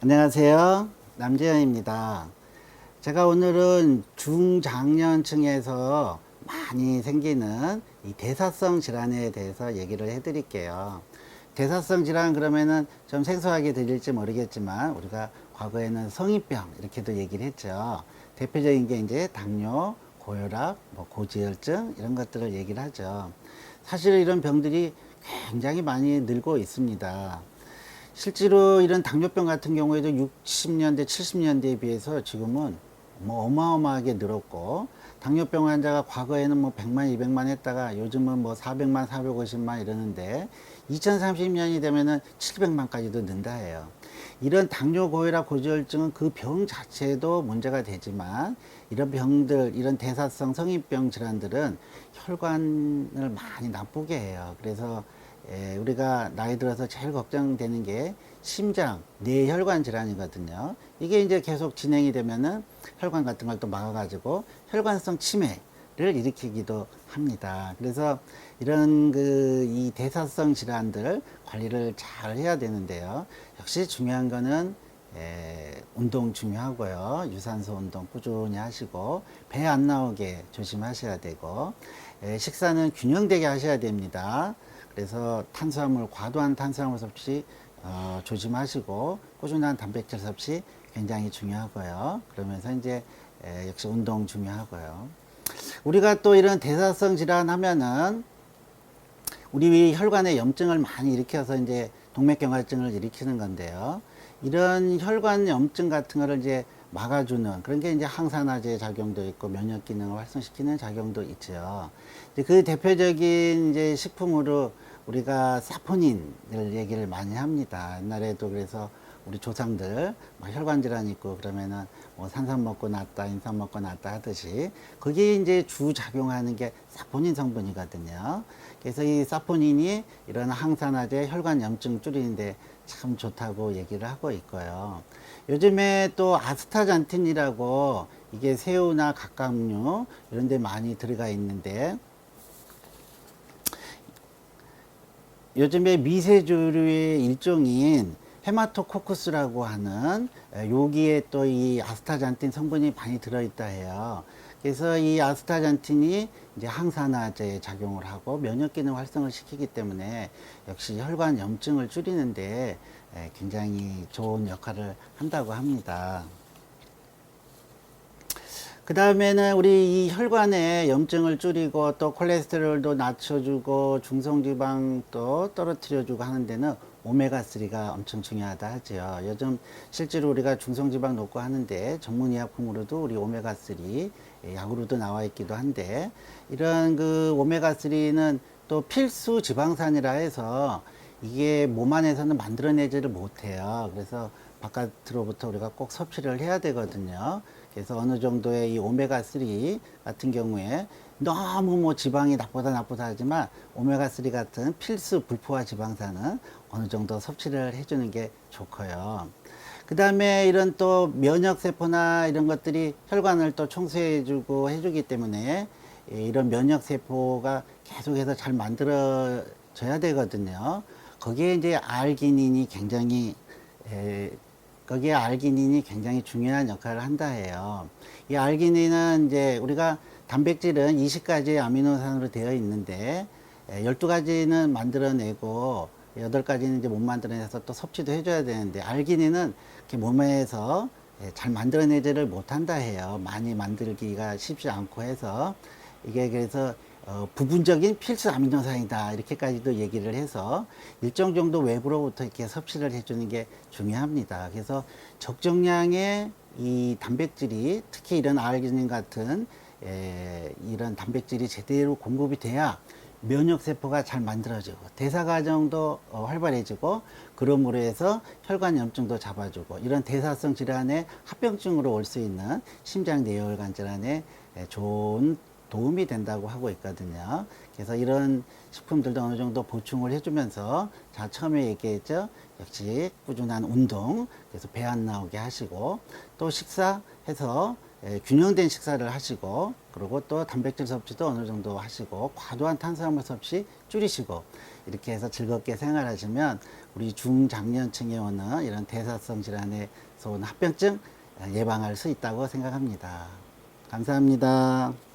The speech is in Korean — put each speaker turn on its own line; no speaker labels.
안녕하세요. 남재현입니다. 제가 오늘은 중장년층에서 많이 생기는 이 대사성 질환에 대해서 얘기를 해드릴게요. 대사성 질환 그러면은 좀 생소하게 들릴지 모르겠지만 우리가 과거에는 성인병 이렇게도 얘기를 했죠. 대표적인 게 이제 당뇨, 고혈압, 고지혈증 이런 것들을 얘기를 하죠. 사실 이런 병들이 굉장히 많이 늘고 있습니다. 실제로 이런 당뇨병 같은 경우에도 60년대, 70년대에 비해서 지금은 어마어마하게 늘었고, 당뇨병 환자가 과거에는 100만, 200만 했다가 요즘은 400만, 450만 이러는데 2030년이 되면은 700만까지도 는다 해요. 이런 당뇨, 고혈압, 고지혈증은 그 병 자체도 문제가 되지만 이런 병들, 이런 대사성 성인병 질환들은 혈관을 많이 나쁘게 해요. 그래서 우리가 나이 들어서 제일 걱정되는 게 심장, 뇌혈관 질환이거든요. 이게 이제 계속 진행이 되면은 혈관 같은 걸 또 막아가지고 혈관성 치매를 일으키기도 합니다. 그래서 이런 이 대사성 질환들 관리를 잘 해야 되는데요. 역시 중요한 거는 운동 중요하고요. 유산소 운동 꾸준히 하시고 배 안 나오게 조심하셔야 되고 식사는 균형되게 하셔야 됩니다. 그래서 탄수화물, 과도한 탄수화물 섭취 조심하시고 꾸준한 단백질 섭취 굉장히 중요하고요. 그러면서 이제 역시 운동 중요하고요. 우리가 또 이런 대사성 질환 하면은 우리 혈관에 염증을 많이 일으켜서 이제 동맥경화증을 일으키는 건데요. 이런 혈관 염증 같은 거를 이제 막아주는 그런 게 이제 항산화제 작용도 있고 면역 기능을 활성시키는 작용도 있죠. 이제 그 대표적인 이제 식품으로 우리가 사포닌을 얘기를 많이 합니다. 옛날에도 그래서 우리 조상들 혈관 질환 있고 그러면은 산삼 먹고 낫다, 인삼 먹고 낫다 하듯이 그게 이제 주 작용하는 게 사포닌 성분이거든요. 그래서 이 사포닌이 이런 항산화제 혈관 염증 줄이는데 참 좋다고 얘기를 하고 있고요. 요즘에 또 아스타잔틴이라고 이게 새우나 갑각류 이런 데 많이 들어가 있는데 요즘에 미세조류의 일종인 헤마토코쿠스라고 하는 여기에 또 이 아스타잔틴 성분이 많이 들어있다 해요. 그래서 이 아스타잔틴이 이제 항산화제 작용을 하고 면역 기능 활성을 시키기 때문에 역시 혈관 염증을 줄이는데 굉장히 좋은 역할을 한다고 합니다. 그 다음에는 우리 이 혈관의 염증을 줄이고 또 콜레스테롤도 낮춰주고 중성지방도 떨어뜨려주고 하는 데는 오메가3가 엄청 중요하다 하죠. 요즘 실제로 우리가 중성지방 높고 하는데 전문의약품으로도 우리 오메가3 약으로도 나와 있기도 한데 이런 그 오메가3는 또 필수 지방산이라 해서 이게 몸 안에서는 만들어내지를 못해요. 그래서 바깥으로부터 우리가 꼭 섭취를 해야 되거든요. 그래서 어느 정도의 이 오메가3 같은 경우에 너무 지방이 나쁘다 하지만 오메가3 같은 필수 불포화 지방산은 어느 정도 섭취를 해주는 게 좋고요. 그 다음에 이런 또 면역세포나 이런 것들이 혈관을 또 청소해주고 해주기 때문에 이런 면역세포가 계속해서 잘 만들어져야 되거든요. 거기에 이제 알기닌이 굉장히 거기에 알기닌이 굉장히 중요한 역할을 한다 해요. 이 알기닌은 이제 우리가 단백질은 20가지의 아미노산으로 되어 있는데 12가지는 만들어내고 8가지는 이제 못 만들어내서 또 섭취도 해줘야 되는데 알기닌은 이렇게 몸에서 잘 만들어내지를 못한다 해요. 많이 만들기가 쉽지 않고 해서 이게 그래서 부분적인 필수 아미노산이다 이렇게까지도 얘기를 해서 일정 정도 외부로부터 이렇게 섭취를 해주는 게 중요합니다. 그래서 적정량의 이 단백질이 특히 이런 알기닌 같은 이런 단백질이 제대로 공급이 돼야 면역세포가 잘 만들어지고 대사과정도 활발해지고 그러므로 해서 혈관 염증도 잡아주고 이런 대사성 질환의 합병증으로 올 수 있는 심장 내혈관 질환에 좋은 도움이 된다고 하고 있거든요. 그래서 이런 식품들도 어느 정도 보충을 해주면서 자 처음에 얘기했죠. 역시 꾸준한 운동, 그래서 배 안 나오게 하시고 또 식사해서 균형된 식사를 하시고 그리고 또 단백질 섭취도 어느 정도 하시고 과도한 탄수화물 섭취 줄이시고 이렇게 해서 즐겁게 생활하시면 우리 중장년층에 오는 이런 대사성 질환에서 오는 합병증 예방할 수 있다고 생각합니다. 감사합니다.